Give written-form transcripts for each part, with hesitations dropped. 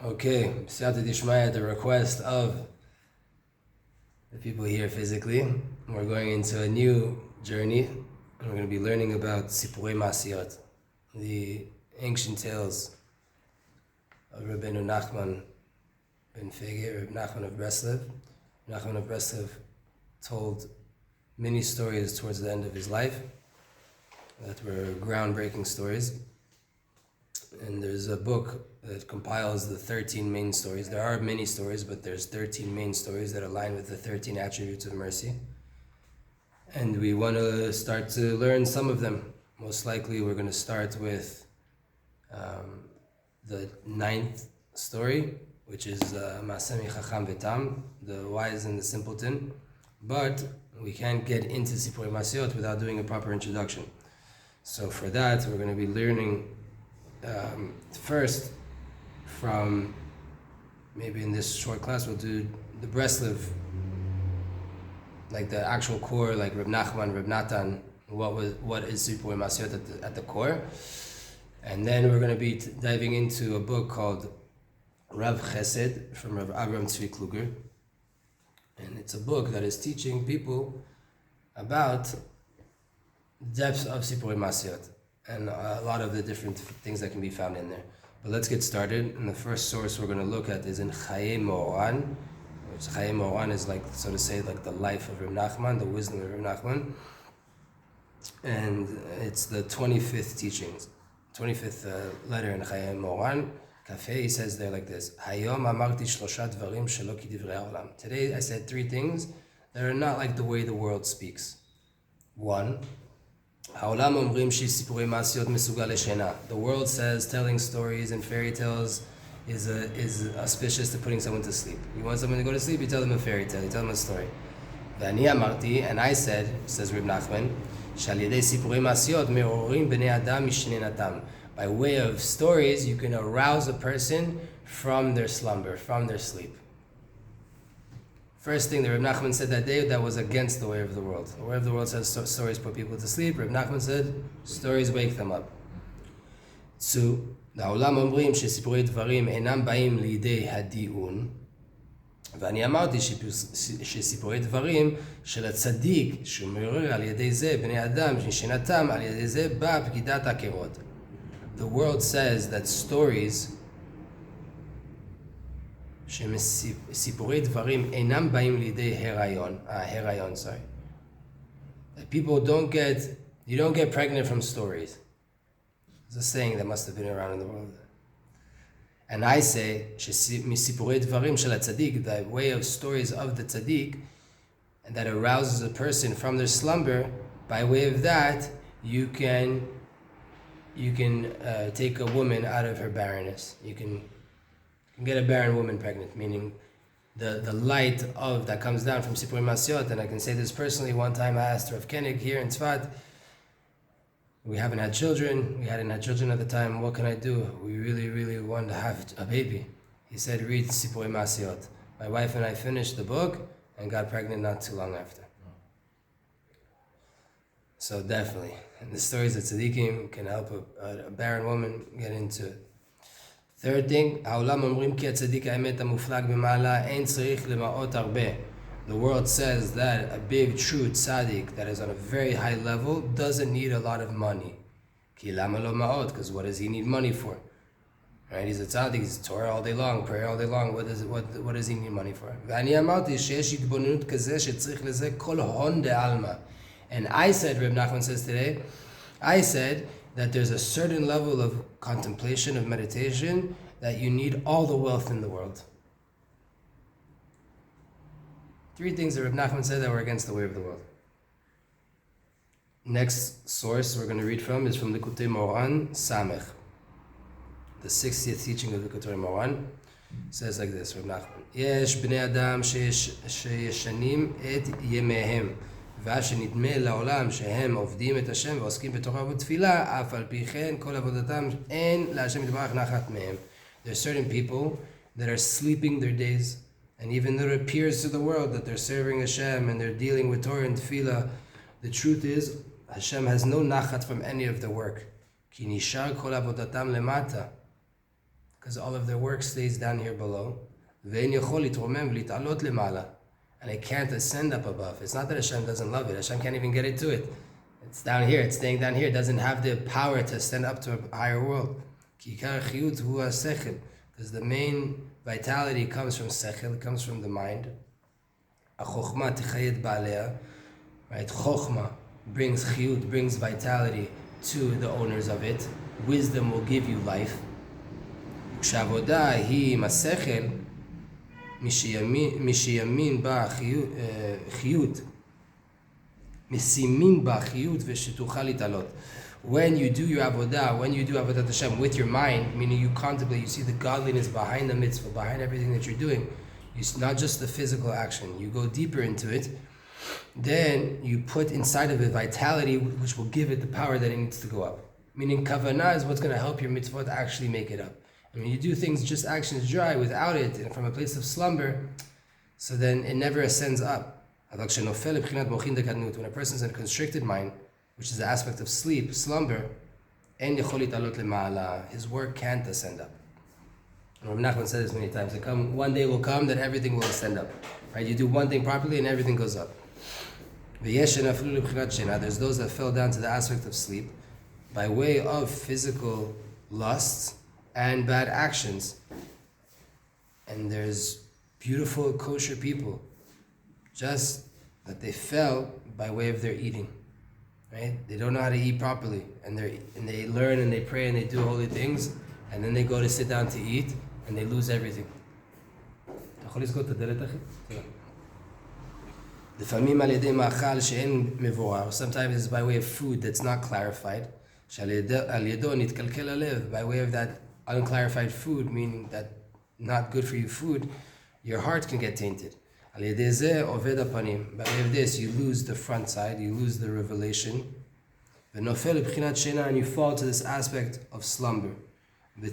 Okay, Siyata Dishmaya at the request of the people here physically. We're going into a new journey, and we're going to be learning about Sippurei Masiyot, the ancient tales of Rebbe Nachman ben Fege, Rebbe Nachman of Breslev. Nachman of Breslev told many stories towards the end of his life that were groundbreaking stories. And there's a book that compiles the 13 main stories. There are many stories, but there's 13 main stories that align with the 13 attributes of mercy. And we want to start to learn some of them. Most likely we're going to start with the 9th story, which is Masemi Chacham Vetam, the wise and the simpleton. But we can't get into Sippurei Masiyot without doing a proper introduction. So for that, we're going to be learning first from, maybe in this short class, we'll do the Breslev, like the actual core, like Reb Nachman, Reb Natan, what is Sippurei Masiyot at the core. And then we're going to be diving into a book called Rav Chesed from Rav Avram Tzvi Kluger. And it's a book that is teaching people about depths of Sippurei Masiyot and a lot of the different things that can be found in there. But let's get started. And the first source we're going to look at is in Chaye Moran, which Chaye Moran is like, so to say, like the life of Reb Nachman, the wisdom of Reb Nachman. And it's the 25th teachings, 25th letter in Chaye Moran. Cafe, he says there like this: Hayom amarti shlosha dvarim shelo ki divrei haolam. Today I said 3 things that are not like the way the world speaks. 1, העולם אומרים שסיפורי מעשיות מסוגל לשינה. The world says telling stories and fairy tales is auspicious to putting someone to sleep. You want someone to go to sleep, you tell them a fairy tale, you tell them a story. ואני אמרתי, and I said, says Reb Nachman, שעל ידי סיפורי מעשיות מעוררים בני אדם משננתם. By way of stories, you can arouse a person from their slumber, from their sleep. First thing that Reb Nachman said that day, that was against the way of the world. The way of the world says stories put people to sleep. Reb Nachman said, stories wake them up. 2, העולם אומרים שסיפורי דברים אינם באים לידי הדיון, ואני אמרתי שסיפורי דברים של הצדיק, שהוא מעורר על ידי זה בני אדם, שנשנתם על ידי זה בא פקידת הקירות. The world says that stories שסיפורי דברים אינם באים לידי הריון, that people you don't get pregnant from stories. It's a saying that must have been around in the world. And I say, מסיפורי דברים של הצדיק, the way of stories of the tzaddik, and that arouses a person from their slumber, by way of that, you can take a woman out of her barrenness. You can get a barren woman pregnant, meaning the light of that comes down from Sippurei Masiyot. And I can say this personally. One time I asked Rav Koenig here in Tzfat, we hadn't had children at the time, what can I do? We really, really wanted to have a baby. He said, read Sippurei Masiyot. My wife and I finished the book and got pregnant not too long after. So definitely, and the stories of tzaddikim can help a barren woman get into it. Third thing, העולם אומרים כי הצדיק האמת המופלג במעלה אין צריך למעות הרבה. The world says that a big true tzaddik that is on a very high level doesn't need a lot of money. כי למה לא מעות? Because what does he need money for? Right? He's a tzaddik, he's Torah all day long, prayer all day long. What does he need money for? ואני אמרתי שיש התבוננות כזה שצריך לזה כל הון דעלמא. And I said, Reb Nachman says today, I said that there's a certain level of contemplation, of meditation, that you need all the wealth in the world. 3 things that Reb Nachman said that were against the way of the world. Next source we're going to read from is from the Likutei Moran, Samech. The 60th teaching of the Likutei Moran says like this, Reb Nachman. יש בני אדם שישנים את ימיהם. ואז שנדמה לעולם שהם עובדים את השם ועוסקים בתורה ובתפילה, אף על פי כן כל עבודתם אין להשם יתברך נחת מהם. There are certain people that are sleeping their days, and even though it appears to the world that they're serving Hashem and they're dealing with Torah and tefillah, the truth is Hashem has no nachat from any of the work. כי נשאר כל עבודתם למטה. because all of their work stays down here below. And it can't ascend up above. It's not that Hashem doesn't love it. Hashem can't even get it to it. It's down here. It's staying down here. It doesn't have the power to ascend up to a higher world. Because the main vitality comes from sechel. It comes from the mind. Right? Chokhmah brings chiyut, brings vitality to the owners of it. Wisdom will give you life. Kshavod hi masechel mishiyamin ba chiyut misimin ba chiyut v'shituchal italot. When you do your avodah, when you do avodat Hashem with your mind, meaning you contemplate, you see the godliness behind the mitzvah, behind everything that you're doing. It's not just the physical action. You go deeper into it. Then you put inside of it vitality, which will give it the power that it needs to go up. Meaning kavanah is what's going to help your mitzvah to actually make it up. And when you do things just actions dry without it, and from a place of slumber, so then it never ascends up. When a person's in a constricted mind, which is the aspect of sleep, slumber, his work can't ascend up. And Nachman said this many times. One day will come that everything will ascend up. Right? You do one thing properly and everything goes up. There's those that fell down to the aspect of sleep by way of physical lusts and bad actions. And there's beautiful kosher people, just that they fell by way of their eating. Right? They don't know how to eat properly, and they learn and they pray and they do holy things, and then they go to sit down to eat and they lose everything. Sometimes it's by way of food that's not clarified. By way of that unclarified food, meaning that not good for you food, your heart can get tainted. By way of this, you lose the front side, you lose the revelation, and you fall to this aspect of slumber. You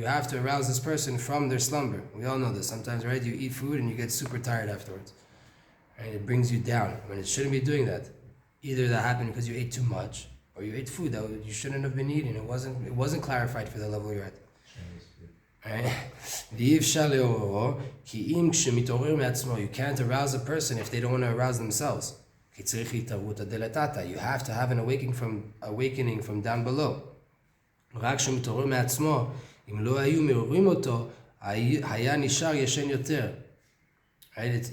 have to arouse this person from their slumber. We all know this. Sometimes, right, you eat food and you get super tired afterwards. Right? It brings you down when it shouldn't be doing that. Either that happened because you ate too much, or you ate food that you shouldn't have been eating. It wasn't clarified for the level you're at. Right? You can't arouse a person if they don't want to arouse themselves. You have to have an awakening from down below. Right?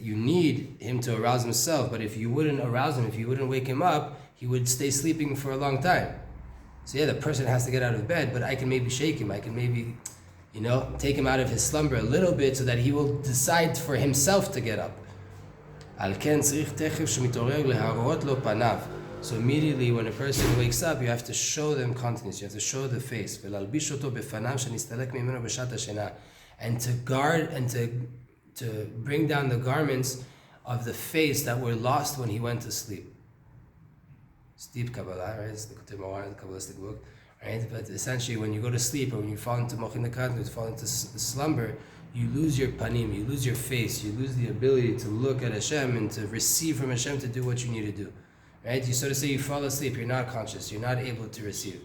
You need him to arouse himself, but if you wouldn't arouse him, if you wouldn't wake him up, he would stay sleeping for a long time. So the person has to get out of bed, but I can maybe shake him. I can maybe, take him out of his slumber a little bit so that he will decide for himself to get up. So immediately when a person wakes up, you have to show them countenance, you have to show the face. And to guard and to bring down the garments of the face that were lost when he went to sleep. It's deep Kabbalah, right? It's the Kabbalistic book, right? But essentially when you go to sleep or when you fall into mochin dekat, you fall into slumber, you lose your panim, you lose your face, you lose the ability to look at Hashem and to receive from Hashem to do what you need to do. Right? You sort of say you fall asleep, you're not conscious, you're not able to receive.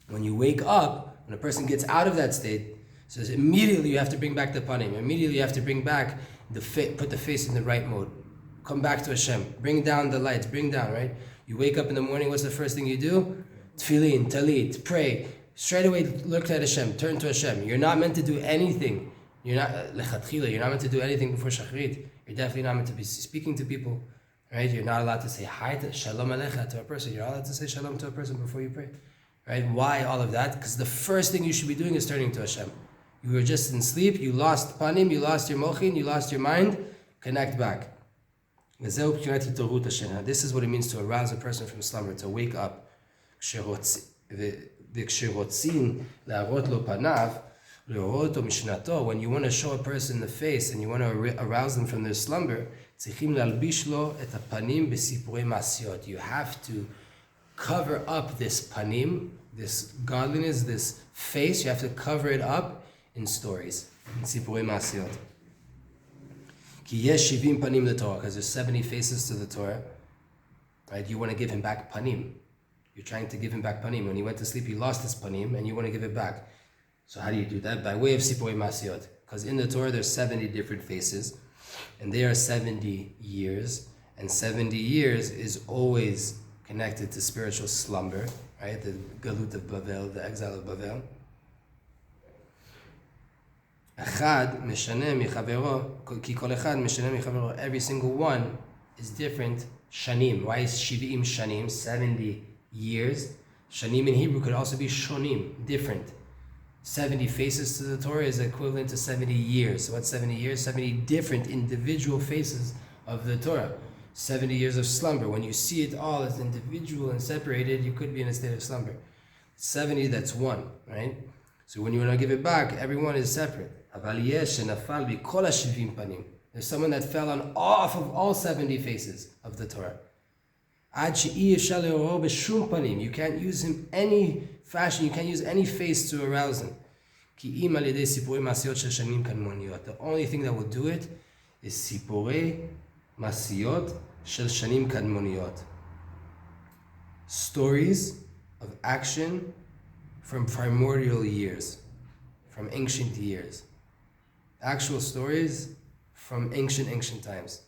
When you wake up, when a person gets out of that state, so immediately you have to bring back the panim, immediately you have to bring back put the face in the right mode. Come back to Hashem, bring down the lights, right? You wake up in the morning, what's the first thing you do? Tefillin, talit, pray. Straight away look at Hashem, turn to Hashem. You're not meant to do anything. You're not meant to do anything before Shachrit. You're definitely not meant to be speaking to people. Right? You're not allowed to say hi to Shalom Alecha to a person. You're not allowed to say Shalom to a person before you pray. Right? Why all of that? Because the first thing you should be doing is turning to Hashem. You were just in sleep, you lost panim, you lost your mochin, you lost your mind. Connect back. This is what it means to arouse a person from slumber, to wake up. When you want to show a person the face and you want to arouse them from their slumber, you have to cover up this panim, this godliness, this face, you have to cover it up in stories, in Sippurei Masiyot. Because there's 70 faces to the Torah. Right? You want to give him back panim. You're trying to give him back panim. When he went to sleep, he lost his panim, and you want to give it back. So how do you do that? By way of Sippurei Masiyot. Because in the Torah there's 70 different faces, and they are 70 years, and 70 years is always connected to spiritual slumber, right? The Galut of Bavel, the exile of Bavel. Every single one is different. Shanim. Why is Shivim Shanim? 70 years. Shanim in Hebrew could also be Shonim, different. 70 faces to the Torah is equivalent to 70 years. So what's 70 years? 70 different individual faces of the Torah. 70 years of slumber. When you see it all as individual and separated, you could be in a state of slumber. 70, that's one, right? So when you want to give it back, everyone is separate. There's someone that fell on off of all 70 faces of the Torah. You can't use him any fashion, you can't use any face to arouse him. The only thing that will do it is Sippurei Masiyot Shel Shanim Kadmoniyot. Stories of action from primordial years, from ancient years. Actual stories from ancient times.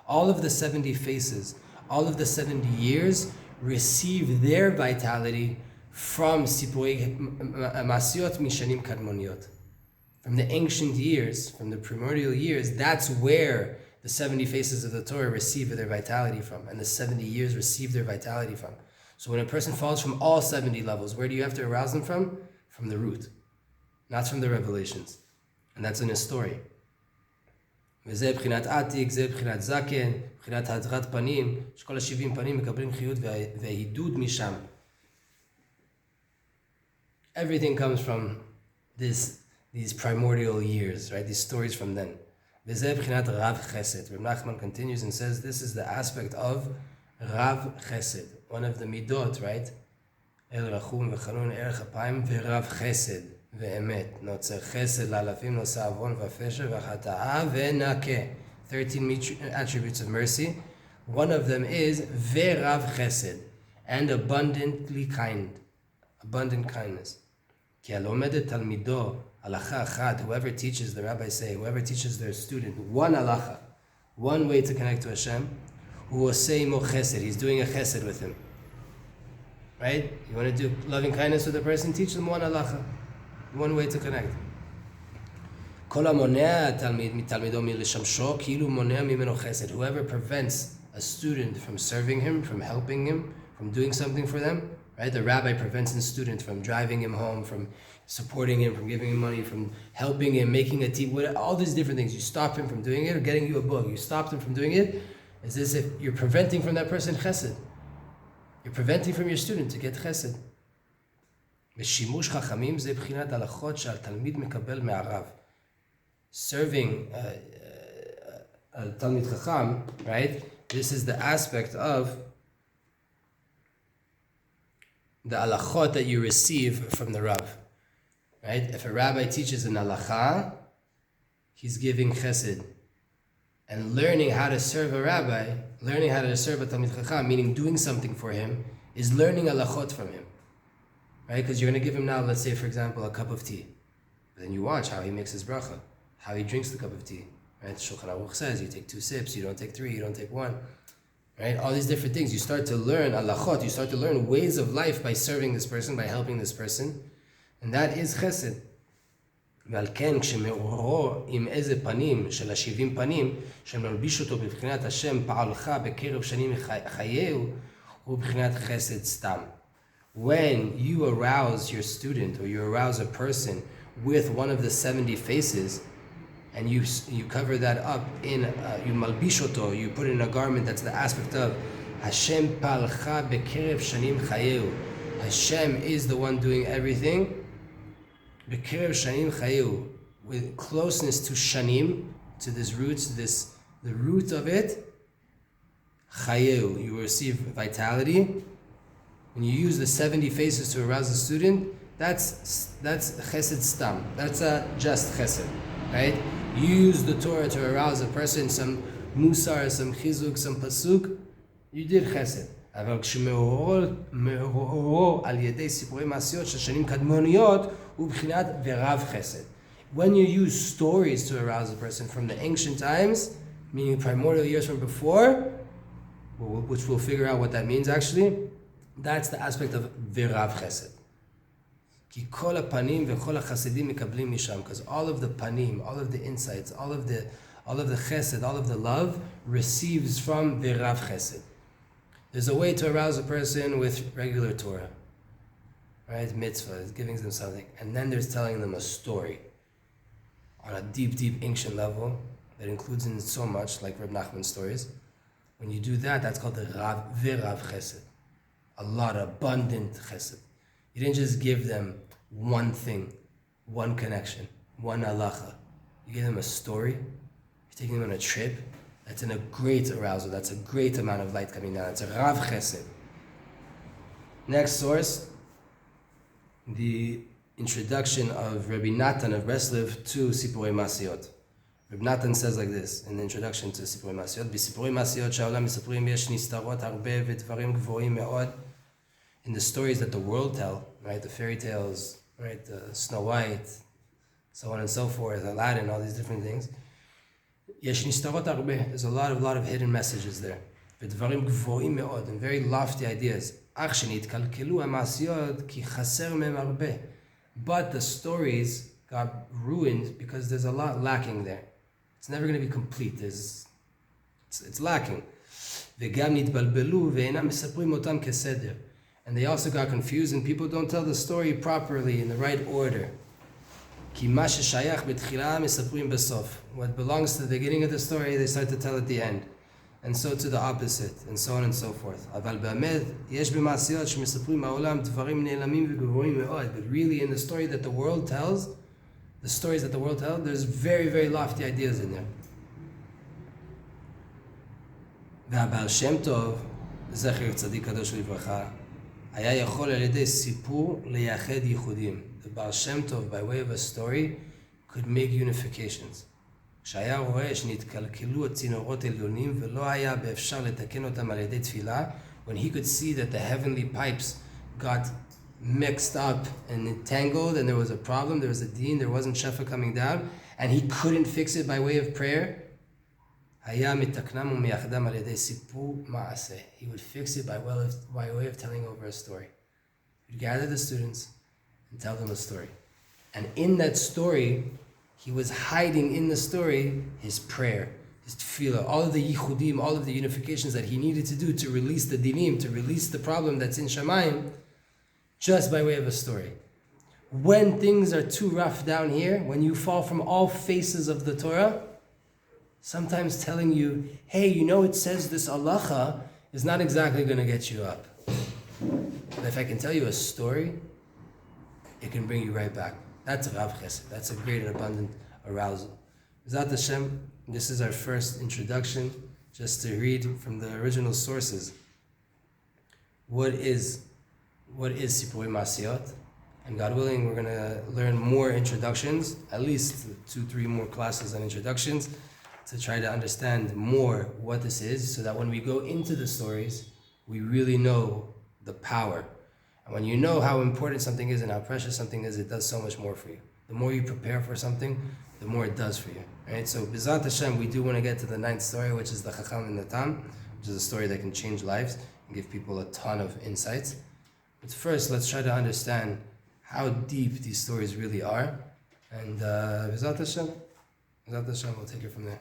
All of the 70 faces, all of the 70 years receive their vitality from Sippurei Masiyot Mishanim Kadmoniyot. From the ancient years, from the primordial years, that's where the 70 faces of the Torah receive their vitality from, and the 70 years receive their vitality from. So when a person falls from all 70 levels, where do you have to arouse them from? From the root, not from the revelations. And that's in a story. וזה בחינת עתיק, זה בחינת זקן, בחינת הדרת פנים, שכל ה-70 פנים מקבלים חיות והעידוד משם. Everything comes from these primordial years, right? These stories from then. וזה בחינת רב חסד. Reb Nachman continues and says this is the aspect of רב חסד. One of the midot, right? אל רחום וחנון ערך אפיים ורב חסד. ואמת, נוצר חסד לאלפים, נושא עוון ופשע וחטאה ונקה. 13 attributes of mercy. One of them is ורב חסד, and abundantly kind, abundant kindness. כי הלומד את תלמידו הלכה אחת, whoever teaches, the rabbis say, whoever teaches their student one halacha, one way to connect to Hashem, הוא עושה עמו חסד, he's doing a chesed with him. Right? You want to do loving kindness with a person, teach them one halacha. One way to connect. Whoever prevents a student from serving him, from helping him, from doing something for them, right? The rabbi prevents a student from driving him home, from supporting him, from giving him money, from helping him, making a tea, all these different things. You stop him from doing it or getting you a book. You stopped him from doing it. It's as if you're preventing from that person chesed. You're preventing from your student to get chesed. ושימוש חכמים זה בחינת הלכות שהתלמיד מקבל מהרב. Serving a תלמיד חכם, right? This is the aspect of the halachot that you receive from the Rav. Right? If a rabbi teaches an halacha, he's giving chesed. And learning how to serve a rabbi, learning how to serve a talmid chacham, meaning doing something for him, is learning halachot from him. Right? Because you're going to give him now, let's say, for example, a cup of tea. But then you watch how he makes his bracha, how he drinks the cup of tea. Right? Shulchan Aruch says, you take 2 sips, you don't take 3, you don't take 1. Right? All these different things. You start to learn halachot, you start to learn ways of life by serving this person, by helping this person. And that is chesed. ועל כן, כשמאורו עם איזה פנים של 70 פנים, שמלביש אותו בבחינת השם פעלך בקרב שנים חייהו, הוא בבחינת חסד סתם. When you arouse your student or you arouse a person with one of the 70 faces, and you cover that up in, you malbish oto, you put it in a garment that's the aspect of Hashem palcha bekerev shanim chayehu. Hashem is the one doing everything. Bekerev shanim chayehu, with closeness to shanim, to this root, the root of it, chayehu, you receive vitality. When you use the 70 faces to arouse the student, that's chesed stam. That's a just chesed, right? You use the Torah to arouse a person, some musar, some chizuk, some pasuk, you did chesed. אבל כשמאורו על ידי סיפורי מעשיות של שנים קדמוניות הוא בחינת ורב חסד. When you use stories to arouse a person from the ancient times, meaning primordial years from before, which we'll figure out what that means actually, that's the aspect of virav chesed. כי כל הפנים וכל החסידים מקבלים משם, because all of the panim, all of the insights, all of the chesed, all of the love receives from virav chesed. There's a way to arouse a person with regular Torah, right? Mitzvah, giving them something, and then there's telling them a story on a deep, deep ancient level that includes in so much, like Reb Nachman stories. When you do that, that's called the virav chesed. A lot, abundant chesed. You didn't just give them one thing, one connection, one halacha. You gave them a story. You're taking them on a trip. That's in a great arousal. That's a great amount of light coming down. It's a rav chesed. Next source, the introduction of Rebbe Natan of Breslev to Sippurei Masiyot. Rebbe Natan says like this in the introduction to Sippurei Masiyot: "B'Sippurei Masiyot שהעולם מספרים יש נסתרות הרבה ודברים גבוהים מאוד." In the stories that the world tell, right, the fairy tales, right, Snow White, so on and so forth, Aladdin, all these different things. יש נסתרות הרבה. There's a lot of hidden messages there. ודברים גבוהים מאוד, and very lofty ideas. אך שנתקלקלו המעשיות כי חסר מהם הרבה. But the stories got ruined because there's a lot lacking there. It's never going to be complete. It's lacking. וגם נתבלבלו ואינם מספרים אותם כסדר. And they also got confused, and people don't tell the story properly in the right order. כי מה ששייך בתחילה מספרים בסוף. What belongs to the beginning of the story, they start to tell at the end. And so to the opposite, and so on and so forth. אבל באמת, יש במעשיות שמספרים מהעולם דברים נעלמים וגבוהים מאוד. But really, in the story that the world tells, the stories that the world tells, there's very, very lofty ideas in there. והבעל שם טוב, זכר צדיק קדוש לברכה, היה יכול על ידי סיפור לייחד ייחודים. The Baal Shem Tov, by way of a story, could make unifications. כשהיה רואה שנתקלקלו הצינורות עליונים ולא היה באפשר לתקן אותם על ידי תפילה, when he could see that the heavenly pipes got mixed up and entangled and there was a problem, there was a deen, there wasn't shefa coming down, and he couldn't fix it by way of prayer, היה מתקנם ומייחדם על ידי סיפור מעשה. He would fix it by way of telling over a story. He would gather the students and tell them a story. And in that story, he was hiding in the story his prayer, his tefillah, all of the yichudim, all of the unifications that he needed to do to release the dinim, to release the problem that's in Shamayim, just by way of a story. When things are too rough down here, when you fall from all faces of the Torah, sometimes telling you, hey, you know it says this halacha is not exactly going to get you up. But if I can tell you a story, it can bring you right back. That's Rav Chesed. That's a great and abundant arousal. B'ezrat Hashem, this is our first introduction, just to read from the original sources. What is Sippurei Masiyot? And God willing, we're going to learn more introductions, at least 2-3 more classes on introductions, to try to understand more what this is, so that when we go into the stories, we really know the power. And when you know how important something is and how precious something is, it does so much more for you. The more you prepare for something, the more it does for you. Right? So, B'ezrat Hashem, we do want to get to the 9th story, which is the Chacham and the Tam, which is a story that can change lives and give people a ton of insights. But first, let's try to understand how deep these stories really are. And B'ezrat Hashem, we'll take it from there.